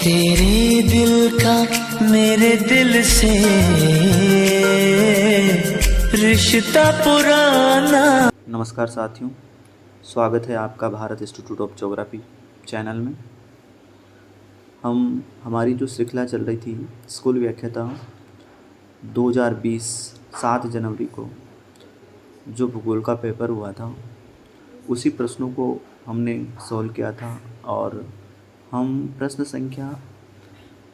तेरे दिल का मेरे दिल से रिश्ता पुराना। नमस्कार साथियों, स्वागत है आपका Bharat institute of geography channel में। हमारी जो श्रृंखला चल रही थी स्कूल व्याख्याता 2020 7 जनवरी को जो भूगोल का पेपर हुआ था उसी प्रश्नों को हमने सॉल्व किया था और हम प्रश्न संख्या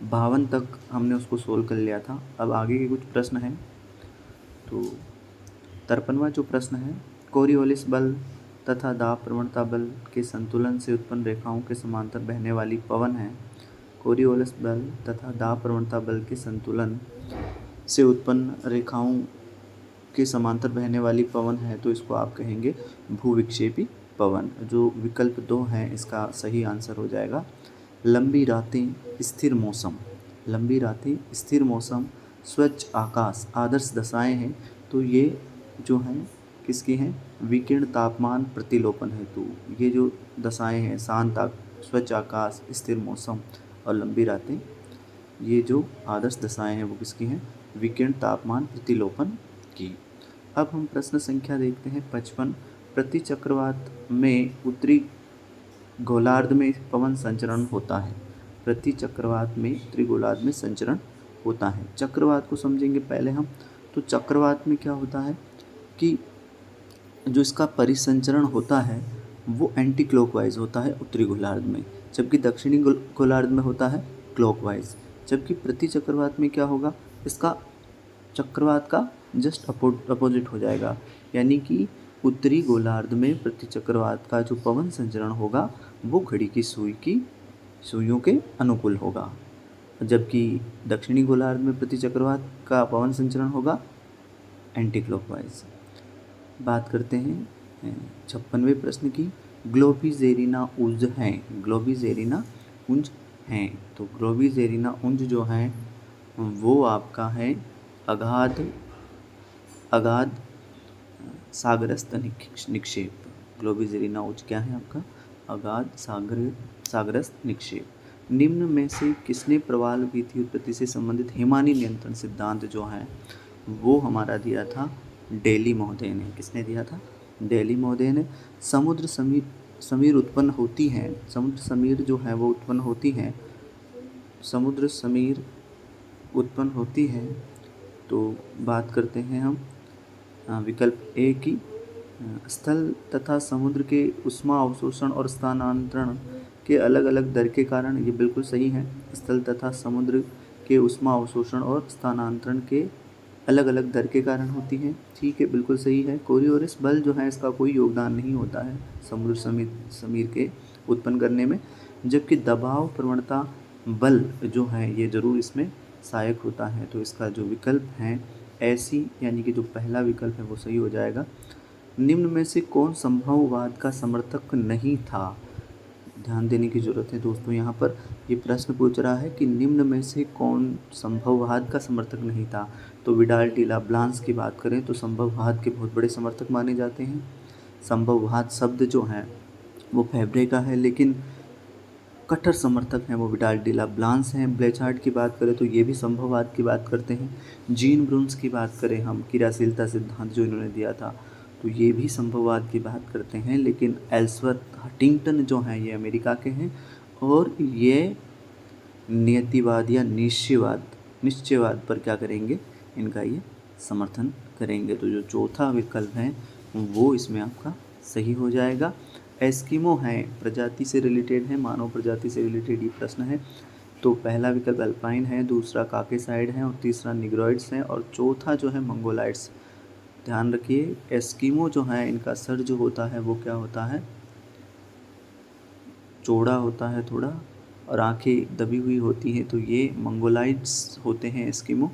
52 तक हमने उसको सोल्व कर लिया था। अब आगे के कुछ प्रश्न हैं। तो 53वां जो प्रश्न है, कोरियोलिस बल तथा दाब प्रवणता बल के संतुलन से उत्पन्न रेखाओं के समांतर बहने वाली पवन है। कोरियोलिस बल तथा दाब प्रवणता बल के संतुलन से उत्पन्न रेखाओं के समांतर बहने वाली पवन है, तो इसको आप कहेंगे भूविक्षेपी पवन। जो विकल्प 2 है इसका सही आंसर हो जाएगा लंबी रातें, स्थिर मौसम। लंबी रातें, स्थिर मौसम, स्वच्छ आकाश आदर्श दशाएं हैं। तो ये जो हैं किसकी हैं? विकिरण तापमान प्रतिलोपन हेतु ये जो दशाएं हैं शांत स्वच्छ आकाश, स्थिर मौसम और लंबी रातें, ये जो आदर्श दशाएं हैं वो किसकी हैं? विकिरण तापमान प्रतिलोपन की। अब हम प्रश्न संख्या देखते हैं 55। प्रति चक्रवात में उत्तरी गोलार्ध में पवन संचरण होता है। प्रति चक्रवात में उत्तरी गोलार्ध में संचरण होता है। चक्रवात को समझेंगे पहले हम। तो चक्रवात में क्या होता है कि जो इसका परिसंचरण होता है वो एंटी क्लॉकवाइज होता है उत्तरी गोलार्ध में, जबकि दक्षिणी गोलार्ध में होता है क्लॉकवाइज। जबकि प्रति चक्रवात में क्या होगा, इसका चक्रवात का जस्ट अपोजिट हो जाएगा, यानी कि उत्तरी गोलार्ध में प्रति चक्रवात का जो पवन संचरण होगा वो घड़ी की सुइयों के अनुकूल होगा, जबकि दक्षिणी गोलार्ध में प्रति चक्रवात का पवन संचरण होगा एंटी क्लॉकवाइज। बात करते हैं 56वें प्रश्न की। ग्लोबिजेरिना उंज हैं। ग्लोबिजेरिना उंज हैं। तो ग्लोबिजेरिना उंज जो है वो आपका है अगाध सागरस्थ निक्षेप। ग्लोबिजेरिना उंज क्या है आपका? अगाध सागरस्थ निक्षेप। निम्न में से किसने प्रवाल विधि उत्पत्ति से संबंधित हिमानी नियंत्रण सिद्धांत जो है वो हमारा दिया था? डेली महोदय ने। किसने दिया था? डेली महोदय ने। समुद्र समीर उत्पन्न होती हैं। समुद्र समीर जो है वो उत्पन्न होती हैं। समुद्र समीर उत्पन्न होती है। तो बात करते हैं हम विकल्प ए की। स्थल तथा समुद्र के उष्मा अवशोषण और स्थानांतरण के अलग अलग दर के कारण, ये बिल्कुल सही है। स्थल तथा समुद्र के उष्मा अवशोषण और स्थानांतरण के अलग अलग दर के कारण होती हैं। ठीक है, बिल्कुल सही है। कोरियोलिस बल जो है इसका कोई योगदान नहीं होता है समुद्र समीर के उत्पन्न करने में, जबकि दबाव प्रवणता बल जो है ये जरूर इसमें सहायक होता है। तो इसका जो विकल्प है ऐसी, यानी कि जो पहला विकल्प है वो सही हो जाएगा। निम्न में से कौन संभववाद का समर्थक नहीं था? ध्यान देने की ज़रूरत है दोस्तों। यहाँ पर ये प्रश्न पूछ रहा है कि निम्न में से कौन संभववाद का समर्थक नहीं था। तो विडाल डी ला ब्लांस की बात करें तो संभववाद के बहुत बड़े समर्थक माने जाते हैं। संभववाद शब्द जो है वो फैब्रे का है, लेकिन कट्टर समर्थक हैं वो विडाल डी ला ब्लांस हैं। ब्लेचार्ड की बात करें तो ये भी संभववाद की बात करते हैं। जीन ब्रून्स की बात करें हम, क्रियाशीलता सिद्धांत जो इन्होंने दिया था, तो ये भी संभववाद की बात करते हैं। लेकिन एल्सवर्थ हटिंगटन जो हैं ये अमेरिका के हैं और ये नियतिवाद या निश्चयवाद पर क्या करेंगे, इनका ये समर्थन करेंगे। तो जो चौथा विकल्प है वो इसमें आपका सही हो जाएगा। एस्किमो हैं, प्रजाति से रिलेटेड है, मानव प्रजाति से रिलेटेड ये प्रश्न है। तो पहला विकल्प अल्पाइन है, दूसरा काकेसाइड है और तीसरा निग्रोइड्स हैं और चौथा जो है मंगोलाइड्स। ध्यान रखिए, एस्किमो जो है इनका सर जो होता है वो क्या होता है? चौड़ा होता है थोड़ा और आंखें दबी हुई होती हैं, तो ये मंगोलाइड्स होते हैं एस्किमो।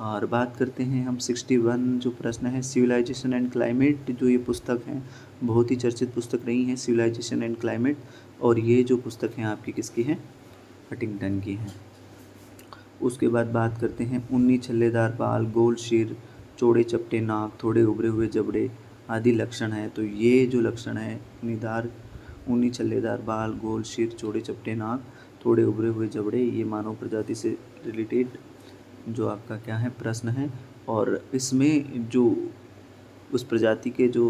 और बात करते हैं हम 61 जो प्रश्न है, सिविलाइजेशन एंड क्लाइमेट, जो ये पुस्तक है बहुत ही चर्चित पुस्तक रही है सिविलाइजेशन एंड क्लाइमेट, और ये जो पुस्तक है आपकी किसकी है? हटिंगटन की है। उसके बाद बात करते हैं ऊनी छल्लेदार बाल, गोल सिर, चौड़े चपटे नाक, थोड़े उभरे हुए जबड़े आदि लक्षण है। तो ये जो लक्षण है ऊनी छल्लेदार बाल, गोल सिर, चौड़े चपटे नाक, थोड़े उभरे हुए जबड़े, ये मानव प्रजाति से रिलेटेड जो आपका क्या है प्रश्न है। और इसमें जो उस प्रजाति के जो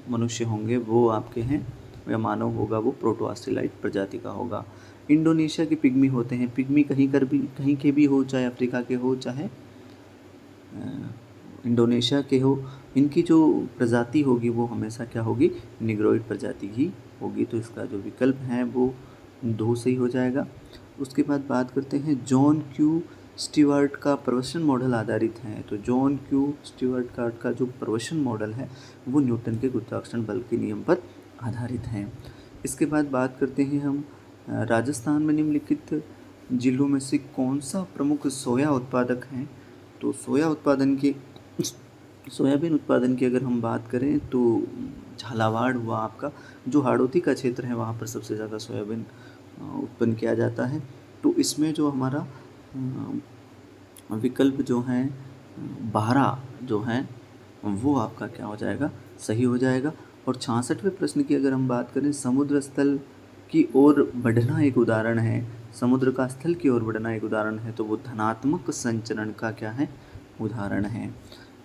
मनुष्य होंगे वो आपके हैं, या मानव होगा वो प्रोटोआस्ट्रेलाइड प्रजाति का होगा। इंडोनेशिया के पिग्मी होते हैं। पिग्मी कहीं के भी हो, चाहे अफ्रीका के हो चाहे इंडोनेशिया के हो, इनकी जो प्रजाति होगी वो हमेशा क्या होगी, निग्रोइड प्रजाति ही होगी। तो इसका जो विकल्प है वो 2 सही हो जाएगा। उसके बाद बात करते हैं जॉन क्यू स्टीवर्ट का प्रवसन मॉडल आधारित है। तो जॉन क्यू स्टीवर्ट का जो प्रवसन मॉडल है वो न्यूटन के गुरुत्वाकर्षण बल के नियम पर आधारित है। इसके बाद बात करते हैं हम राजस्थान में निम्नलिखित जिलों में से कौन सा प्रमुख सोया उत्पादक है। तो सोयाबीन उत्पादन की अगर हम बात करें तो झालावाड़ हुआ आपका, जो हाड़ौती का क्षेत्र है वहाँ पर सबसे ज़्यादा सोयाबीन उत्पन्न किया जाता है। तो इसमें जो हमारा विकल्प जो है 12 जो है वो आपका क्या हो जाएगा, सही हो जाएगा। और 66वें प्रश्न की अगर हम बात करें, समुद्र स्थल की ओर बढ़ना एक उदाहरण है, समुद्र का स्थल की ओर बढ़ना एक उदाहरण है, तो वो धनात्मक संचरण का क्या है, उदाहरण है।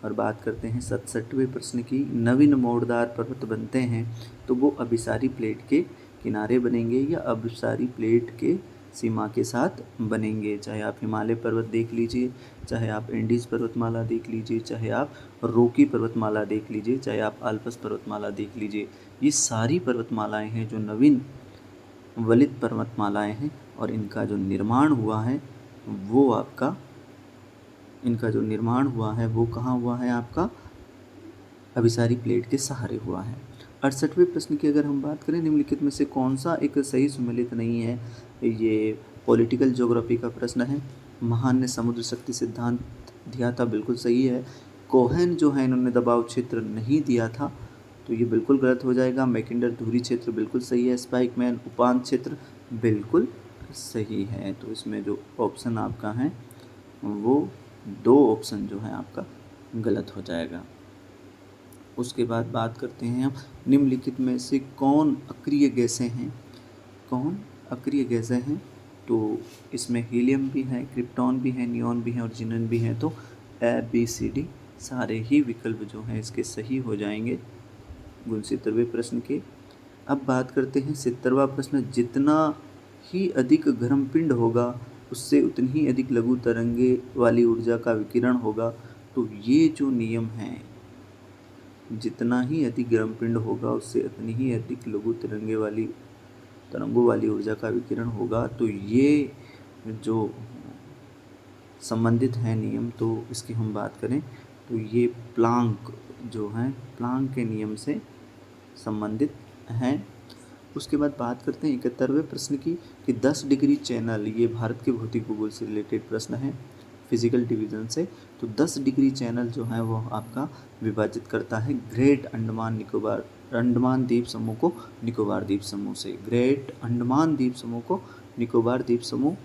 और बात करते हैं 67वें प्रश्न की, नवीन मोड़दार पर्वत बनते हैं तो वो अभिसारी प्लेट के किनारे बनेंगे या अभिसारी प्लेट के सीमा के साथ बनेंगे। चाहे आप हिमालय पर्वत देख लीजिए, चाहे आप एंडीज पर्वतमाला देख लीजिए, चाहे आप रोकी पर्वतमाला देख लीजिए, चाहे आप आल्पस पर्वतमाला देख लीजिए, ये सारी पर्वतमालाएं हैं जो नवीन वलित पर्वतमालाएं हैं। और इनका जो निर्माण हुआ है वो कहाँ हुआ है, आपका अभिसारी प्लेट के सहारे हुआ है। 68वें प्रश्न की अगर हम बात करें, निम्नलिखित में से कौन सा एक सही सुमेलित नहीं है। ये पॉलिटिकल ज्योग्राफी का प्रश्न है। महान ने समुद्र शक्ति सिद्धांत दिया था, बिल्कुल सही है। कोहेन जो है इन्होंने दबाव क्षेत्र नहीं दिया था, तो ये बिल्कुल गलत हो जाएगा। मैकिंडर धुरी क्षेत्र बिल्कुल सही है। स्पाइकमैन उपांत क्षेत्र बिल्कुल सही है। तो इसमें जो ऑप्शन आपका है वो 2 ऑप्शन जो है आपका गलत हो जाएगा। उसके बाद बात करते हैं हम, निम्नलिखित में से कौन अक्रिय गैसें हैं, तो इसमें हीलियम भी है, क्रिप्टॉन भी है, नियॉन भी है और जिनन भी है। तो ABCD सारे ही विकल्प जो हैं इसके सही हो जाएंगे 69वें प्रश्न के। अब बात करते हैं 70वां प्रश्न, जितना ही अधिक गर्म पिंड होगा उससे उतनी ही अधिक लघु तरंगे वाली ऊर्जा का विकिरण होगा। तो ये जो नियम है, जितना ही अधिक गर्म पिंड होगा उससे उतनी ही अधिक लघु तरंगों वाली ऊर्जा का विकिरण होगा। तो ये जो संबंधित है नियम, तो इसकी हम बात करें तो ये प्लांक के नियम से संबंधित हैं। उसके बाद बात करते हैं 71वें प्रश्न की, कि 10 डिग्री चैनल, ये भारत के भौतिक भूगोल से रिलेटेड प्रश्न है, फिजिकल डिवीजन से। तो 10 डिग्री चैनल जो है वो आपका विभाजित करता है ग्रेट अंडमान द्वीप समूह को निकोबार द्वीप समूह से। ग्रेट अंडमान द्वीप समूह को निकोबार द्वीप समूह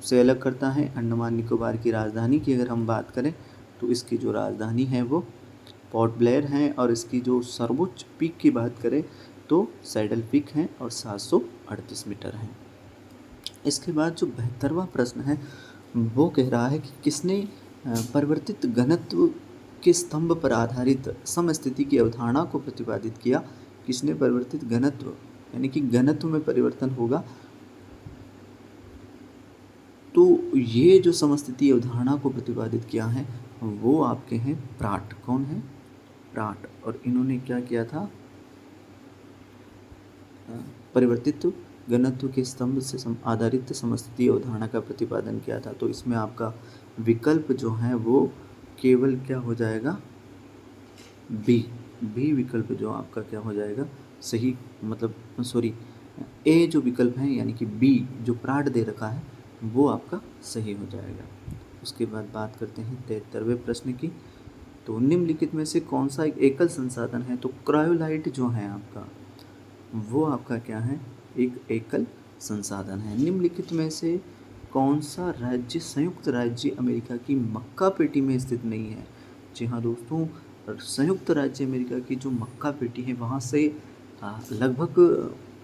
से अलग करता है। अंडमान निकोबार की राजधानी की अगर हम बात करें तो इसकी जो राजधानी है वो पोर्ट ब्लेयर है, और इसकी जो सर्वोच्च पीक की बात करें तो सैडल पीक है और 738 मीटर है। इसके बाद जो 72वां प्रश्न है वो कह रहा है कि किसने परिवर्तित घनत्व के स्तंभ पर आधारित समस्थिति की अवधारणा को प्रतिपादित किया। किसने परिवर्तित घनत्व, यानी कि घनत्व में परिवर्तन होगा, तो ये जो समस्थिति अवधारणा को प्रतिपादित किया है वो आपके हैं प्राट। कौन है? प्राट। और इन्होंने क्या किया था, परिवर्तित घनत्व के स्तंभ से आधारित समस्थिति अवधारणा का प्रतिपादन किया था। तो इसमें आपका विकल्प जो है वो केवल क्या हो जाएगा, बी विकल्प जो आपका क्या हो जाएगा सही, ए जो विकल्प है यानी कि बी जो प्राट दे रखा है वो आपका सही हो जाएगा। उसके बाद बात करते हैं 73वें प्रश्न की, तो निम्नलिखित में से कौन सा एक एकल संसाधन है। तो क्रायोलाइट जो है आपका वो आपका क्या है, एक एकल संसाधन है। निम्नलिखित में से कौन सा राज्य संयुक्त राज्य अमेरिका की मक्का पेटी में स्थित नहीं है। जी हाँ दोस्तों, संयुक्त राज्य अमेरिका की जो मक्का पेटी है वहाँ से लगभग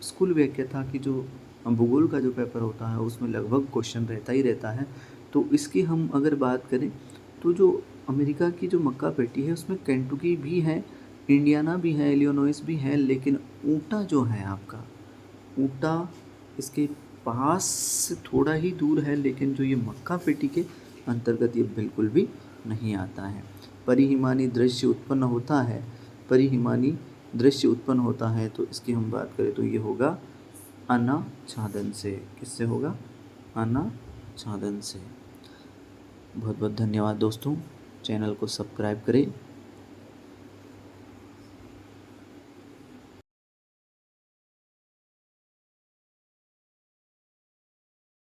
स्कूल व्याख्या था कि जो भूगोल का जो पेपर होता है उसमें लगभग क्वेश्चन रहता ही रहता है। तो इसकी हम अगर बात करें तो जो अमेरिका की जो मक्का पेटी है उसमें केंटुकी भी है, इंडियाना भी है, इलिनॉइस भी है, लेकिन ऊटा जो है आपका, ऊटा इसके पास से थोड़ा ही दूर है, लेकिन जो ये मक्का पेटी के अंतर्गत ये बिल्कुल भी नहीं आता है। परिहिमानी दृश्य उत्पन्न होता है, परिहिमानी दृश्य उत्पन्न होता है तो इसकी हम बात करें तो ये होगा अनाच्छादन से। किससे होगा? अनाच्छादन से। बहुत बहुत धन्यवाद दोस्तों, चैनल को सब्सक्राइब करें।